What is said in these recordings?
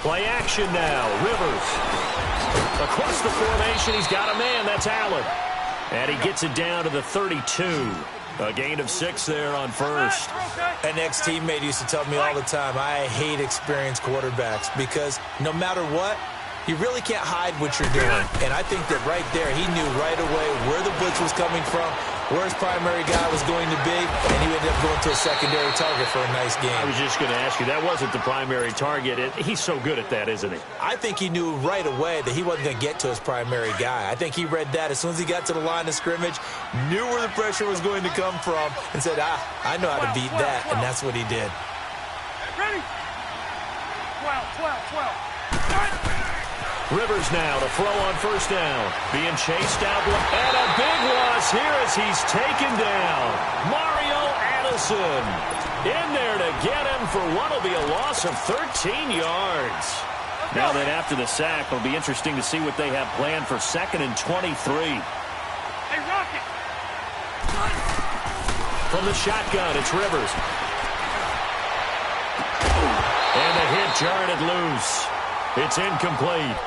Play action now. Rivers. Across the formation, he's got a man. That's Allen. And he gets it down to the 32. A gain of 6 there on first. An ex-teammate used to tell me all the time, I hate experienced quarterbacks because no matter what, you really can't hide what you're doing. And I think that right there, he knew right away where the blitz was coming from, where his primary guy was going to be, and he ended up going to a secondary target for a nice game. I was just going to ask you, that wasn't the primary target. He's so good at that, isn't he? I think he knew right away that he wasn't going to get to his primary guy. I think he read that as soon as he got to the line of scrimmage, knew where the pressure was going to come from, and said, I know how to beat that, and that's what he did. Ready? 12. Rivers now to throw on first down. Being chased out. And a big loss here as he's taken down. Mario Addison in there to get him for what will be a loss of 13 yards. Now then after the sack, it'll be interesting to see what they have planned for 2nd and 23. Hey, Rocket! From the shotgun, it's Rivers. And the hit jarred it loose. It's incomplete.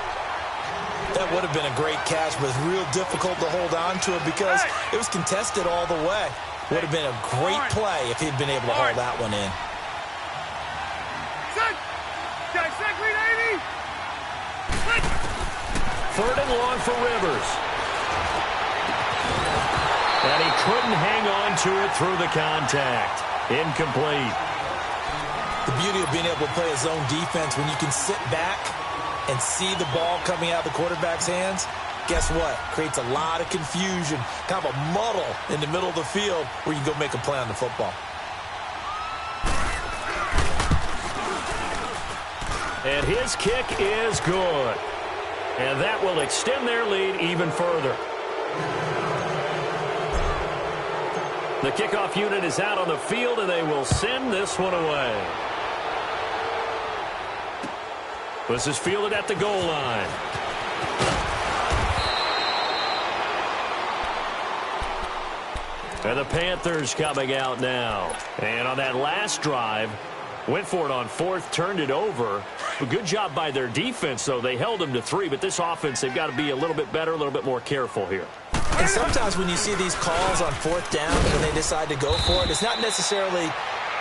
That would have been a great catch, but it's real difficult to hold on to it because it was contested all the way. Would have been a great play if he'd been able to hold that one in. Third and long for Rivers. And he couldn't hang on to it through the contact. Incomplete. The beauty of being able to play a zone defense when you can sit back and see the ball coming out of the quarterback's hands, guess what? Creates a lot of confusion, kind of a muddle in the middle of the field where you can go make a play on the football. And his kick is good. And that will extend their lead even further. The kickoff unit is out on the field, and they will send this one away. This is fielded at the goal line. And the Panthers coming out now. And on that last drive, went for it on 4th, turned it over. A good job by their defense, though. They held them to 3, but this offense, they've got to be a little bit better, a little bit more careful here. And sometimes when you see these calls on 4th down, when they decide to go for it, it's not necessarily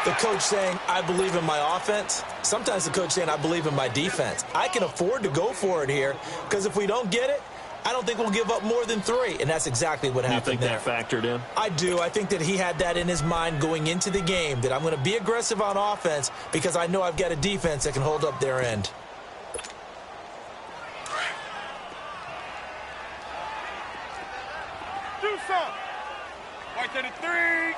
the coach saying, I believe in my offense. Sometimes the coach saying, I believe in my defense. I can afford to go for it here because if we don't get it, I don't think we'll give up more than 3. And that's exactly what happened there. You think that factored in? I do. I think that he had that in his mind going into the game, that I'm going to be aggressive on offense because I know I've got a defense that can hold up their end. Do something. Right to the 3.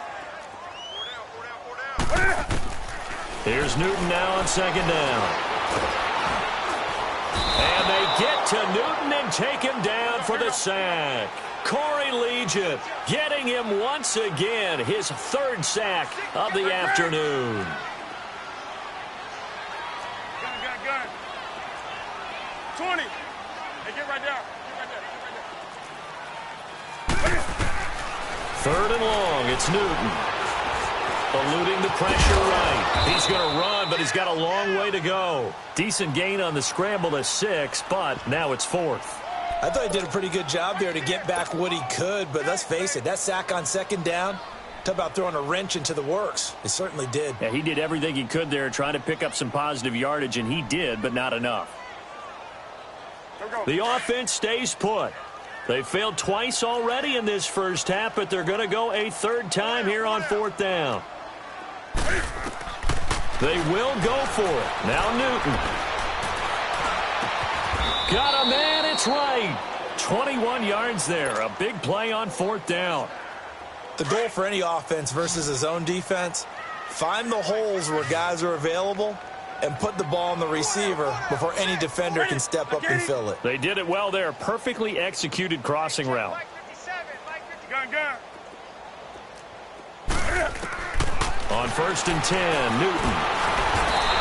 Here's Newton now on 2nd down. And they get to Newton and take him down for the sack. Corey Legion getting him once again, his 3rd sack of the afternoon. Gun. 20. Hey, get right down. Get right there. 3rd and long, it's Newton. Eluding the pressure right. He's going to run, but he's got a long way to go. Decent gain on the scramble to 6, but now it's 4th. I thought he did a pretty good job there to get back what he could, but let's face it, that sack on 2nd down, talk about throwing a wrench into the works. It certainly did. Yeah, he did everything he could there trying to pick up some positive yardage, and he did, but not enough. The offense stays put. They failed twice already in this first half, but they're going to go a 3rd time here on 4th down. They will go for it. Now Newton. Got a man, it's right. 21 yards there. A big play on 4th down. The goal for any offense versus his own defense, find the holes where guys are available and put the ball on the receiver before any defender can step up and fill it. They did it well there. Perfectly executed crossing route. Gun. On 1st and 10, Newton.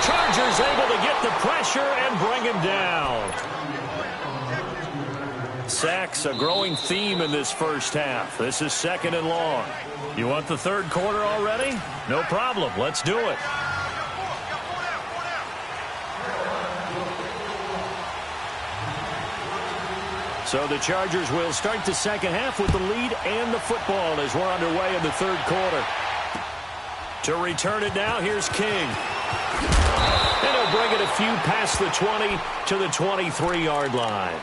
Chargers able to get the pressure and bring him down. Sacks, a growing theme in this first half. This is 2nd and long. You want the third quarter already? No problem. Let's do it. So the Chargers will start the second half with the lead and the football as we're underway in the third quarter. To return it now, here's King. And he'll bring it a few past the 20 to the 23-yard line.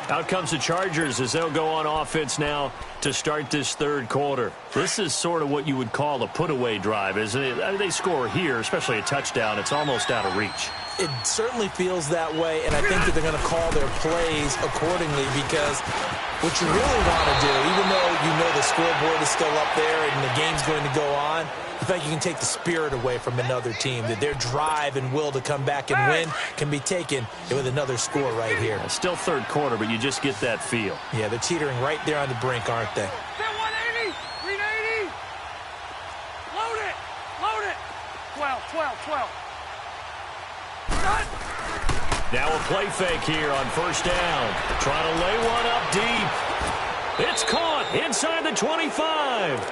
Out comes the Chargers as they'll go on offense now to start this third quarter. This is sort of what you would call a put-away drive, isn't it? I mean, they score here, especially a touchdown. It's almost out of reach. It certainly feels that way, and I think that they're going to call their plays accordingly because what you really want to do, even though you know the scoreboard is still up there and the game's going to go on, I think you can take the spirit away from another team, that their drive and will to come back and win can be taken with another score right here. It's still third quarter, but you just get that feel. Yeah, they're teetering right there on the brink, aren't they? 180, 380. Load it, load it. 12. Now a play fake here on first down. Trying to lay one up deep. It's caught inside the 25.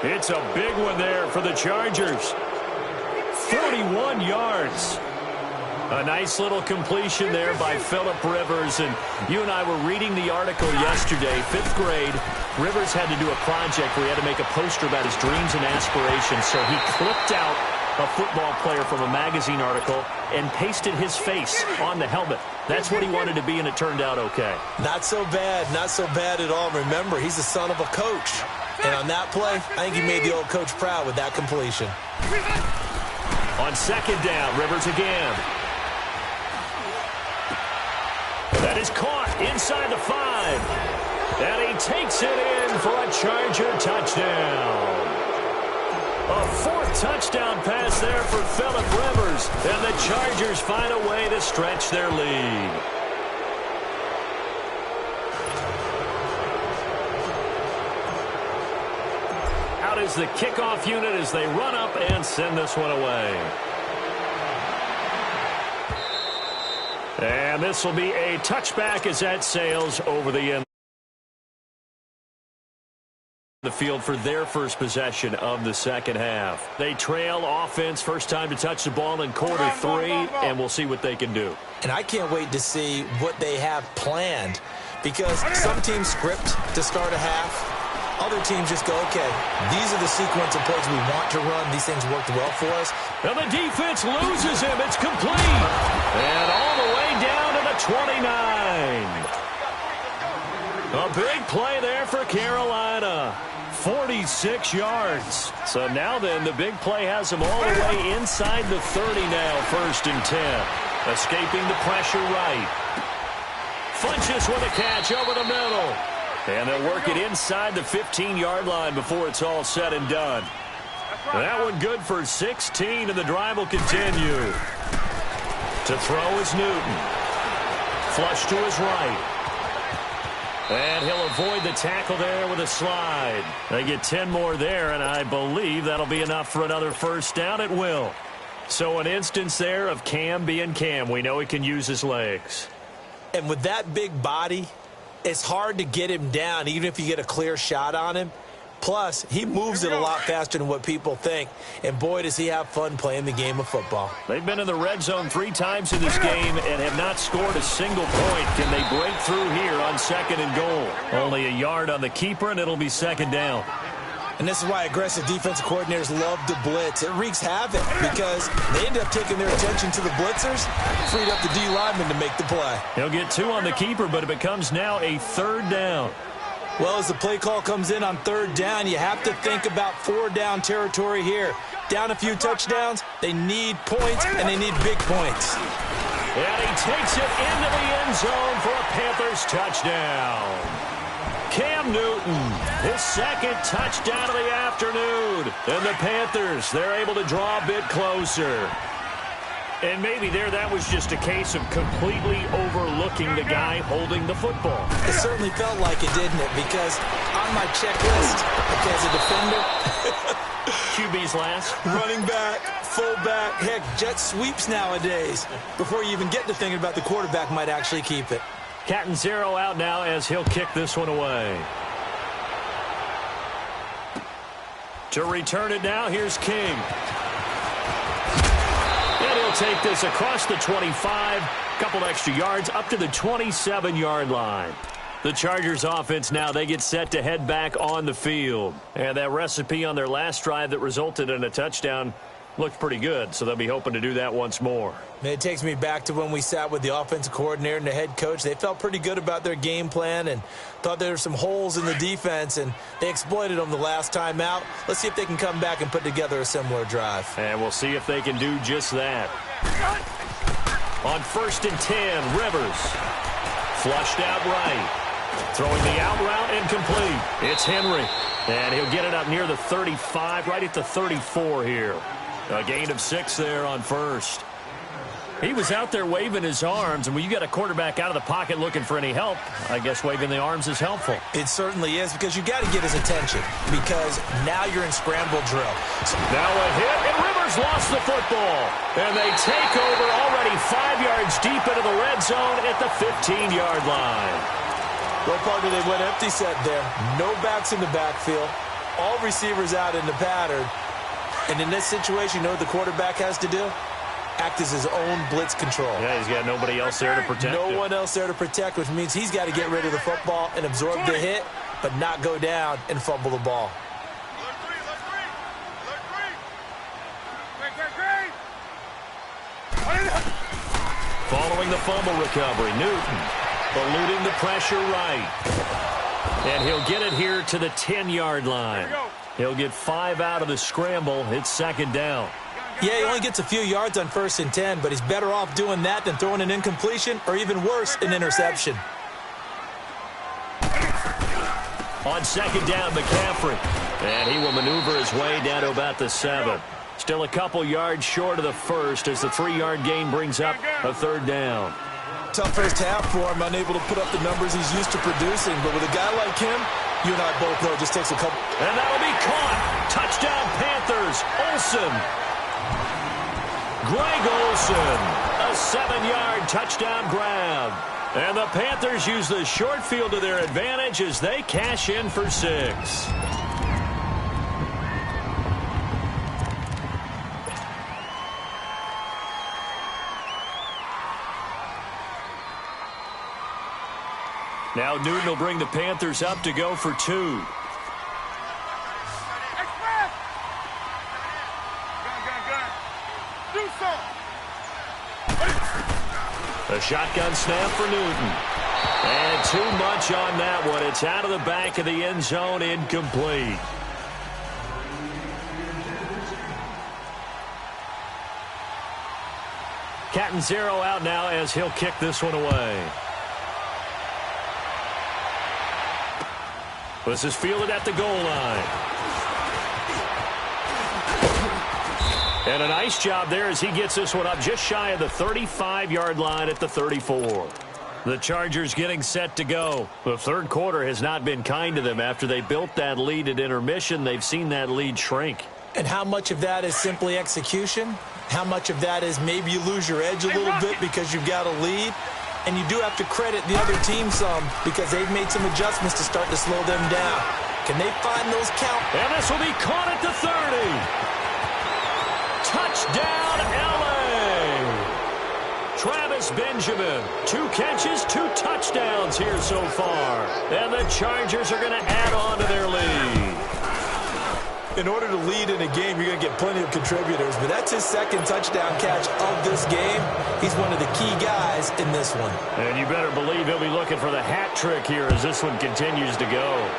It's a big one there for the Chargers. 41 yards. A nice little completion there by Phillip Rivers. And you and I were reading the article yesterday, 5th grade. Rivers had to do a project where he had to make a poster about his dreams and aspirations. So he clipped out a football player from a magazine article and pasted his face on the helmet. That's what he wanted to be, and it turned out okay. Not so bad at all. Remember, he's the son of a coach. And on that play, I think he made the old coach proud with that completion. On second down, Rivers again. That is caught inside the 5. And he takes it in for a Charger touchdown. A 4th touchdown pass there for Phillip Rivers. And the Chargers find a way to stretch their lead. Out is the kickoff unit as they run up and send this one away. And this will be a touchback as that sails over the end. The field for their first possession of the second half. They trail offense, first time to touch the ball in quarter 3, and we'll see what they can do. And I can't wait to see what they have planned, because some teams script to start a half. Other teams just go, okay, these are the sequence of plays we want to run. These things worked well for us. And the defense loses him. It's complete. And all the way down to the 29. A big play there for Carolina. 46 yards. So now then, the big play has him all the way inside the 30 now, 1st and 10. Escaping the pressure right. Funches with a catch over the middle. And they'll work it inside the 15-yard line before it's all said and done. That one good for 16, and the drive will continue. To throw is Newton. Flush to his right. And he'll avoid the tackle there with a slide. They get 10 more there, and I believe that'll be enough for another first down. It will. So an instance there of Cam being Cam. We know he can use his legs. And with that big body, it's hard to get him down, even if you get a clear shot on him. Plus, he moves it a lot faster than what people think. And boy, does he have fun playing the game of football. They've been in the red zone 3 times in this game and have not scored a single point. Can they break through here on 2nd and goal? Only a yard on the keeper, and it'll be 2nd down. And this is why aggressive defensive coordinators love to blitz. It wreaks havoc because they end up taking their attention to the blitzers, freed up the D lineman to make the play. He'll get 2 on the keeper, but it becomes now a 3rd down. Well, as the play call comes in on 3rd down, you have to think about 4-down territory here. Down a few touchdowns, they need points, and they need big points. And he takes it into the end zone for a Panthers touchdown. Cam Newton, his 2nd touchdown of the afternoon. And the Panthers, they're able to draw a bit closer. And maybe that was just a case of completely overlooking the guy holding the football. It certainly felt like it, didn't it? Because on my checklist, okay, as a defender, QB's last. Running back, fullback, heck, jet sweeps nowadays. Before you even get to thinking about the quarterback might actually keep it. Cat and zero out now as he'll kick this one away. To return it now, here's King. And he'll take this across the 25, couple extra yards up to the 27-yard line. The Chargers offense now, they get set to head back on the field. And that recipe on their last drive that resulted in a touchdown looked pretty good, so they'll be hoping to do that once more. It takes me back to when we sat with the offensive coordinator and the head coach. They felt pretty good about their game plan and thought there were some holes in the defense, and they exploited them the last time out. Let's see if they can come back and put together a similar drive. And we'll see if they can do just that. On 1st and 10, Rivers. Flushed out right. Throwing the out route incomplete. It's Henry. And he'll get it up near the 35, right at the 34 here. A gain of 6 there on 1st. He was out there waving his arms, and when you got a quarterback out of the pocket looking for any help, I guess waving the arms is helpful. It certainly is, because you got to get his attention, because now you're in scramble drill. Now a hit, and Rivers lost the football. And they take over already 5 yards deep into the red zone at the 15-yard line. Well, partner, they went empty set there. No backs in the backfield. All receivers out in the pattern. And in this situation, you know what the quarterback has to do? Act as his own blitz control. Yeah, he's got nobody else there to protect him. No one else there to protect, which means he's got to get rid of the football and absorb the hit, but not go down and fumble the ball. Following the fumble recovery, Newton eluding the pressure right. And he'll get it here to the 10-yard line. He'll get 5 out of the scramble. It's 2nd down. Yeah, he only gets a few yards on 1st and 10, but he's better off doing that than throwing an incompletion or even worse, an interception. On 2nd down, McCaffrey. And he will maneuver his way down to about the 7. Still a couple yards short of the 1st as the 3-yard gain brings up a 3rd down. Tough first half for him, unable to put up the numbers he's used to producing. But with a guy like him, you and I both know it just takes a couple. And that'll be caught. Touchdown, Panthers. Olsen. Greg Olsen. A 7-yard touchdown grab. And the Panthers use the short field to their advantage as they cash in for 6. Now Newton will bring the Panthers up to go for 2. A shotgun snap for Newton. And too much on that one. It's out of the back of the end zone, incomplete. Cat and zero out now as he'll kick this one away. This is fielded at the goal line. And a nice job there as he gets this one up just shy of the 35-yard line at the 34. The Chargers getting set to go. The 3rd quarter has not been kind to them. After they built that lead at intermission, they've seen that lead shrink. And how much of that is simply execution? How much of that is maybe you lose your edge a little bit because you've got a lead? And you do have to credit the other team some because they've made some adjustments to start to slow them down. Can they find those count? And this will be caught at the 30. Touchdown, L.A. Travis Benjamin. 2 catches, 2 touchdowns here so far. And the Chargers are going to add on to their lead. In order to lead in a game, you're going to get plenty of contributors, but that's his 2nd touchdown catch of this game. He's one of the key guys in this one. And you better believe he'll be looking for the hat trick here as this one continues to go.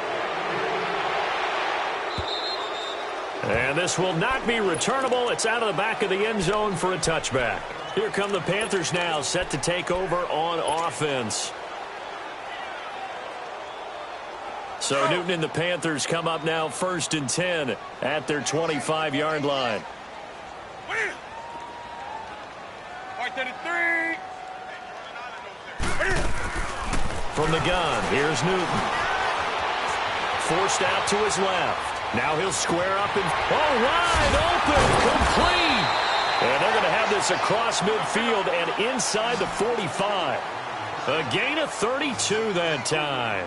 And this will not be returnable. It's out of the back of the end zone for a touchback. Here come the Panthers now, set to take over on offense. So Newton and the Panthers come up now 1st and 10 at their 25-yard line. From the gun, here's Newton. Forced out to his left. Now he'll square up and wide open, complete. And they're going to have this across midfield and inside the 45. A gain of 32 that time.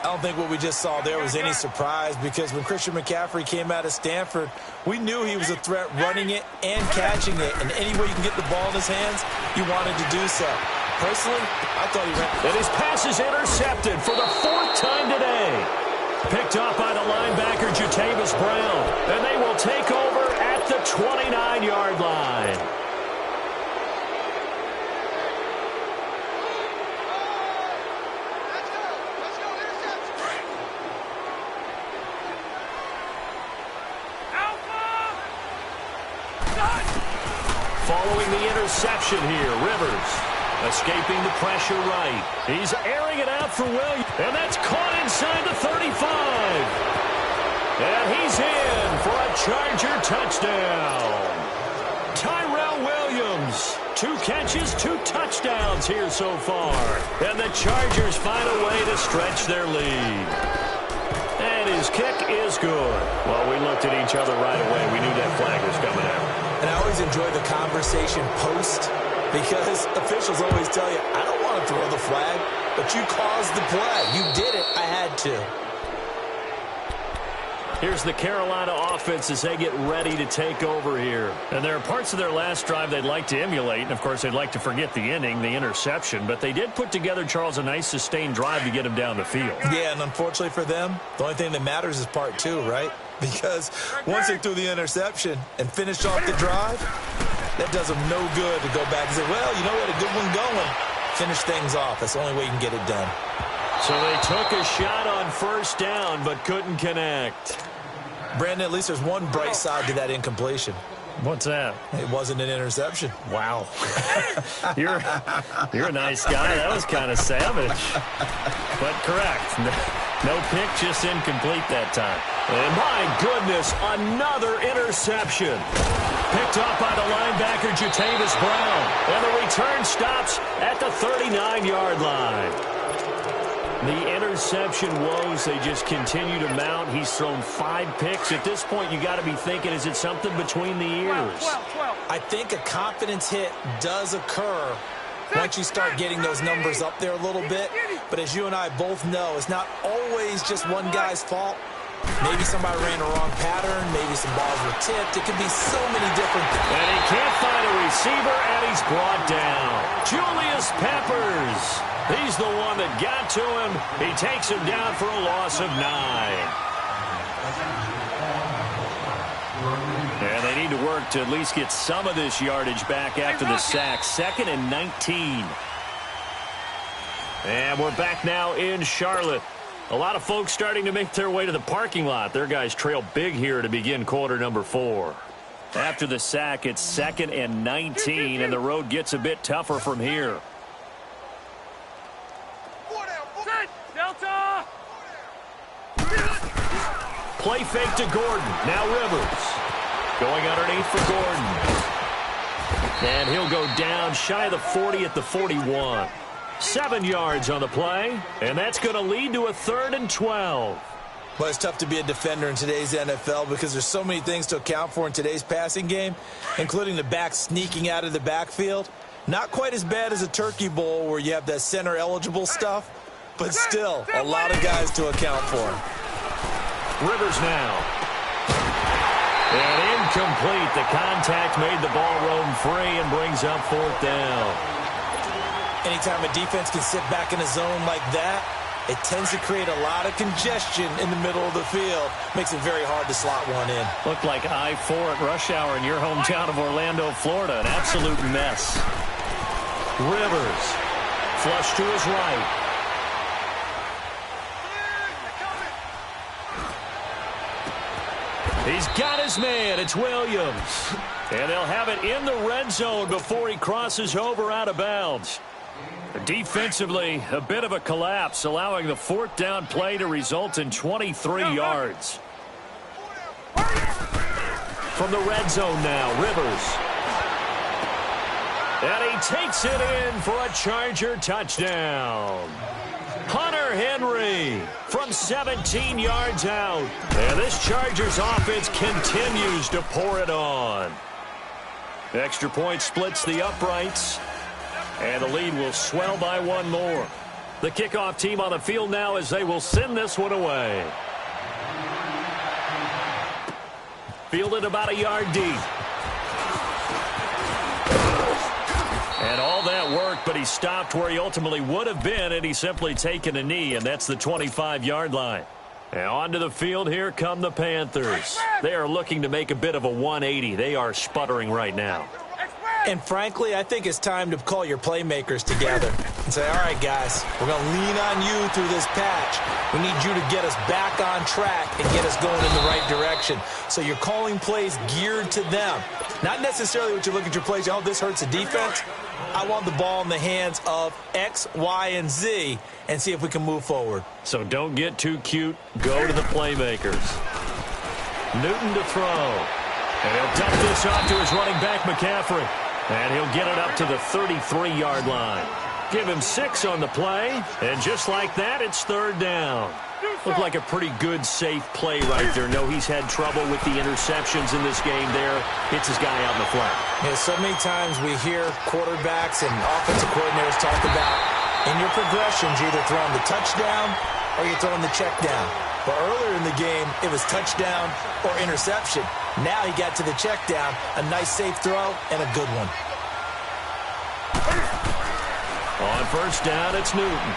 I don't think what we just saw there was any surprise, because when Christian McCaffrey came out of Stanford, we knew he was a threat running it and catching it. And any way you can get the ball in his hands, you wanted to do so. Personally, I thought he ran. And his pass is intercepted for the 4th time today. Picked up by the linebacker, Jatavis Brown. And they will take over at the 29-yard line. Following the interception here, Rivers escaping the pressure right. He's airing it out for Williams, and that's caught inside the 35. And he's in for a Charger touchdown. Tyrell Williams, 2 catches, 2 touchdowns here so far. And the Chargers find a way to stretch their lead. And his kick is good. Well, we looked at each other right away. We knew that flag was coming out. And I always enjoy the conversation post, because officials always tell you, I don't want to throw the flag, but you caused the play. You did it. I had to. Here's the Carolina offense as they get ready to take over here. And there are parts of their last drive they'd like to emulate. And, of course, they'd like to forget the ending, the interception. But they did put together, Charles, a nice sustained drive to get him down the field. Yeah, and unfortunately for them, the only thing that matters is part 2, right? Because once they threw the interception and finished off the drive, that does them no good to go back and say, well, you know, we had a good one going. Finish things off. That's the only way you can get it done. So they took a shot on 1st down but couldn't connect. Brandon, at least there's one bright side to that incompletion. What's that? It wasn't an interception. Wow. You're a nice guy. That was kind of savage. But correct. No pick, just incomplete that time. And my goodness, another interception. Picked up by the linebacker, Jatavis Brown. And the return stops at the 39-yard line. The interception woes, they just continue to mount. He's thrown 5 picks. At this point, you got to be thinking, is it something between the ears? 12. I think a confidence hit does occur once you start getting those numbers up there a little bit. But as you and I both know, it's not always just one guy's fault. Maybe somebody ran a wrong pattern. Maybe some balls were tipped. It could be so many different things. And he can't find a receiver, and he's brought down. Julius Peppers. He's the one that got to him. He takes him down for a loss of 9. And they need to work to at least get some of this yardage back after the sack. 2nd and 19. And we're back now in Charlotte. A lot of folks starting to make their way to the parking lot. Their guys trail big here to begin quarter number 4. After the sack, it's 2nd and 19, and the road gets a bit tougher from here. Delta! Play fake to Gordon. Now Rivers. Going underneath for Gordon. And he'll go down shy of the 40 at the 41. 7 yards on the play, and that's going to lead to a 3rd and 12. Well, it's tough to be a defender in today's NFL because there's so many things to account for in today's passing game, including the back sneaking out of the backfield. Not quite as bad as a turkey bowl where you have that center-eligible stuff, but still a lot of guys to account for. Rivers now. And incomplete. The contact made the ball roam free and brings up 4th down. Anytime a defense can sit back in a zone like that, it tends to create a lot of congestion in the middle of the field. Makes it very hard to slot one in. Looked like I-4 at rush hour in your hometown of Orlando, Florida. An absolute mess. Rivers. Flush to his right. He's got his man. It's Williams. And they'll have it in the red zone before he crosses over out of bounds. Defensively, a bit of a collapse, allowing the 4th down play to result in 23 yards. From the red zone now, Rivers. And he takes it in for a Charger touchdown. Hunter Henry from 17 yards out. And this Chargers offense continues to pour it on. Extra point splits the uprights. And the lead will swell by one more. The kickoff team on the field now as they will send this one away. Fielded about a yard deep. And all that work, but he stopped where he ultimately would have been, and he's simply taken a knee, and that's the 25-yard line. And onto the field, here come the Panthers. They are looking to make a bit of a 180. They are sputtering right now. And frankly, I think it's time to call your playmakers together and say, all right, guys, we're going to lean on you through this patch. We need you to get us back on track and get us going in the right direction. So you're calling plays geared to them. Not necessarily what you look at your plays, oh, this hurts the defense. I want the ball in the hands of X, Y, and Z and see if we can move forward. So don't get too cute. Go to the playmakers. Newton to throw. And he'll dump this off to his running back, McCaffrey. And he'll get it up to the 33-yard line. Give him 6 on the play. And just like that, it's third down. Looked like a pretty good, safe play right there. No, he's had trouble with the interceptions in this game there. Hits his guy out in the flat. Yeah, so many times we hear quarterbacks and offensive coordinators talk about in your progressions, you're either throwing the touchdown or you're throwing the check down. But earlier in the game, it was touchdown or interception. Now he got to the check down, a nice safe throw, and a good one. On first down, it's Newton.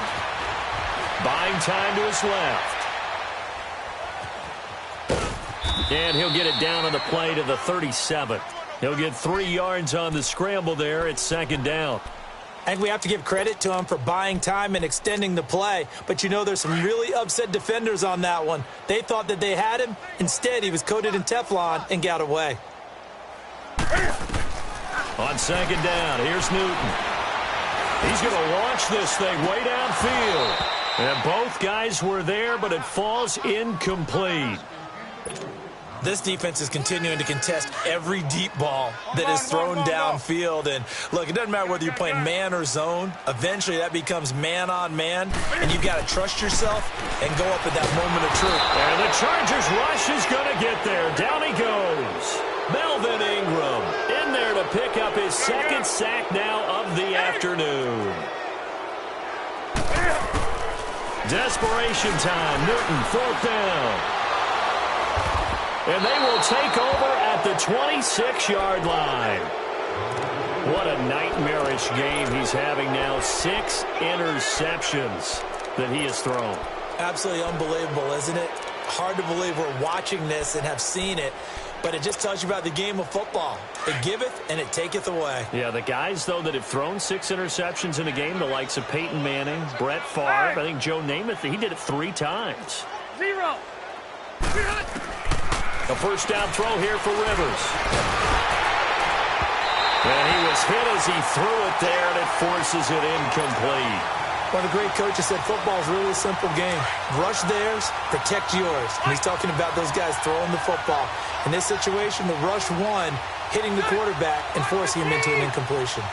Buying time to his left. And he'll get it down on the play to the 37. He'll get 3 yards on the scramble there. It's second down. I think we have to give credit to him for buying time and extending the play. But, you know, there's some really upset defenders on that one. They thought that they had him. Instead, he was coated in Teflon and got away. On second down, here's Newton. He's going to launch this thing way downfield. And both guys were there, but it falls incomplete. This defense is continuing to contest every deep ball that is thrown downfield. And, look, it doesn't matter whether you're playing man or zone. Eventually, that becomes man-on-man, and you've got to trust yourself and go up at that moment of truth. And the Chargers rush is going to get there. Down he goes. Melvin Ingram in there to pick up his second sack now of the afternoon. Desperation time. Newton, fourth down. And they will take over at the 26-yard line. What a nightmarish game he's having now. 6 interceptions that he has thrown. Absolutely unbelievable, isn't it? Hard to believe we're watching this and have seen it. But it just tells you about the game of football. It giveth and it taketh away. Yeah, the guys, though, that have thrown 6 interceptions in a game, the likes of Peyton Manning, Brett Favre, I think Joe Namath, he did it 3 times. 0. A first down throw here for Rivers. And he was hit as he threw it there, and it forces it incomplete. One of the great coaches said football is really a simple game. Rush theirs, protect yours. And he's talking about those guys throwing the football. In this situation, the rush one, hitting the quarterback and forcing him into an incompletion.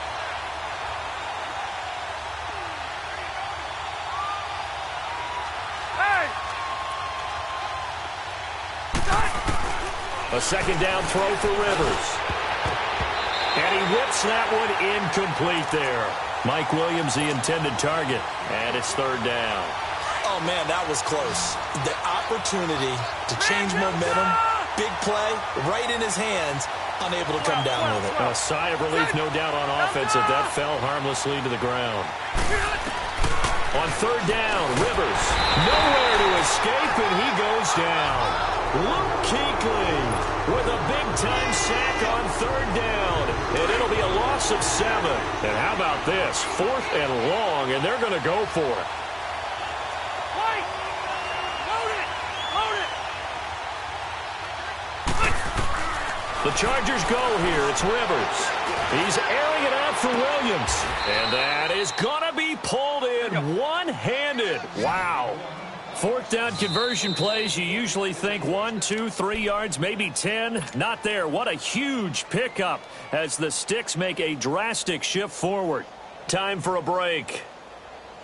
A second down throw for Rivers. And he whips that one incomplete there. Mike Williams, the intended target. And it's third down. Oh, man, that was close. The opportunity to change momentum, big play, right in his hands, unable to come down with it. A sigh of relief, no doubt, on offense that fell harmlessly to the ground. On third down, Rivers, nowhere to escape, and he goes down. Luke Kuechly with a big-time sack on third down, and it'll be a loss of 7. And how about this? 4th and long, and they're going to go for it. The Chargers go here. It's Rivers. He's airing it out for Williams. And that is going to be pulled in one-handed. Wow. 4th down conversion plays, you usually think 1, 2, 3 yards, maybe 10. Not there. What a huge pickup as the Sticks make a drastic shift forward. Time for a break.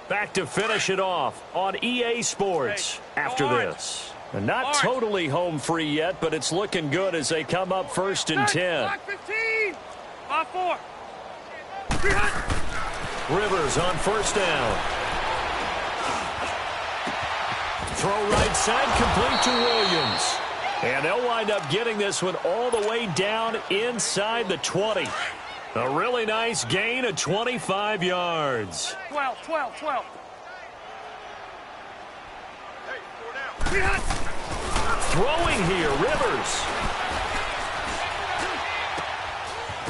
Back to finish it off on EA Sports after this. And not totally home free yet, but it's looking good as they come up 1st and 10. 15. 5-4. Rivers on first down. Throw right side, complete to Williams. And they'll wind up getting this one all the way down inside the 20. A really nice gain of 25 yards. 12, 12, 12. Throwing here, Rivers.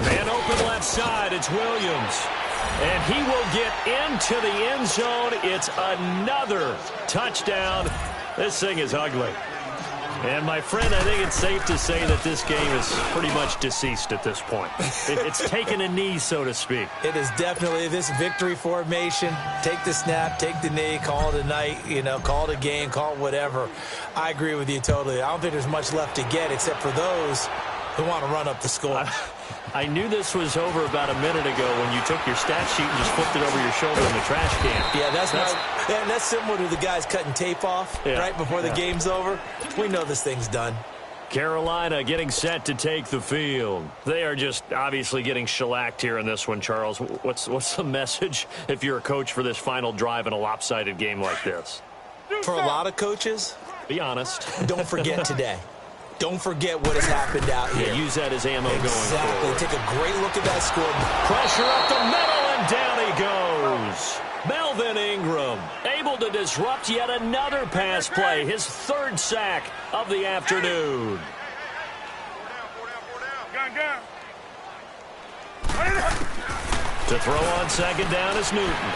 Man open left side, it's Williams. And he will get into the end zone. It's another touchdown. This thing is ugly. And, my friend, I think it's safe to say that this game is pretty much deceased at this point. It's taken a knee, so to speak. It is definitely this victory formation. Take the snap, take the knee, call it a night, call it a game, call it whatever. I agree with you totally. I don't think there's much left to get except for those who want to run up the score. I knew this was over about a minute ago when you took your stat sheet and just flipped it over your shoulder in the trash can. Yeah, that's similar to the guys cutting tape off right before the game's over. We know this thing's done. Carolina getting set to take the field. They are just obviously getting shellacked here in this one, Charles. What's the message if you're a coach for this final drive in a lopsided game like this? For a lot of coaches, be honest. Don't forget today. Don't forget what has happened out here. Yeah, use that as ammo going Exactly. forward. Take a great look at that score. Pressure up the middle, and down he goes. Melvin Ingram able to disrupt yet another pass play. His third sack of the afternoon. To throw on second down is Newton.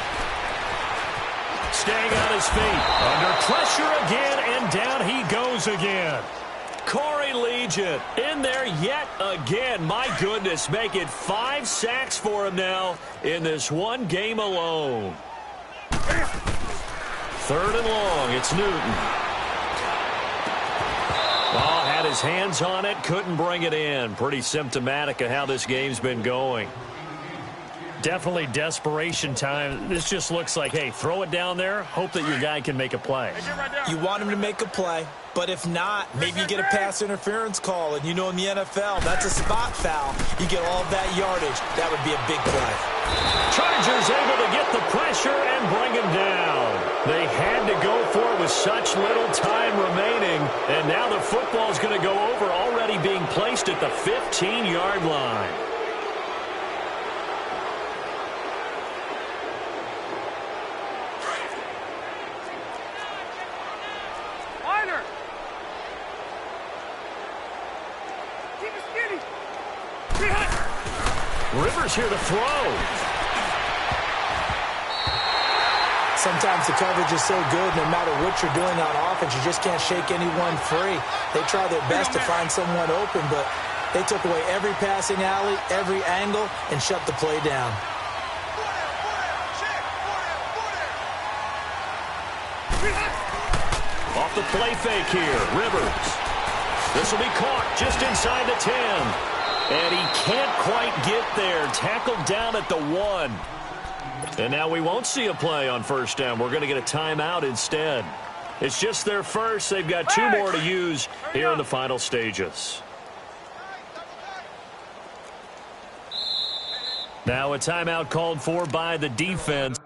Staying on his feet. Under pressure again, and down he goes again. Corey Legion in there yet again. My goodness, make it 5 sacks for him now in this one game alone. Third and long, it's Newton. Oh, had his hands on it, couldn't bring it in. Pretty symptomatic of how this game's been going. Definitely desperation time. This just looks like, hey, throw it down there, hope that your guy can make a play. You want him to make a play, but if not, maybe you get a pass interference call, and in the NFL, that's a spot foul. You get all of that yardage. That would be a big play. Chargers able to get the pressure and bring him down. They had to go for it with such little time remaining, and now the football's going to go over, already being placed at the 15-yard line. Rivers here to throw. Sometimes the coverage is so good, no matter what you're doing on offense, you just can't shake anyone free. They try their best to find someone open, but they took away every passing alley, every angle, and shut the play down. Off the play fake here, Rivers. This will be caught just inside the 10. And he can't quite get there. Tackled down at the 1. And now we won't see a play on first down. We're going to get a timeout instead. It's just their first. They've got 2 more to use here in the final stages. Now a timeout called for by the defense.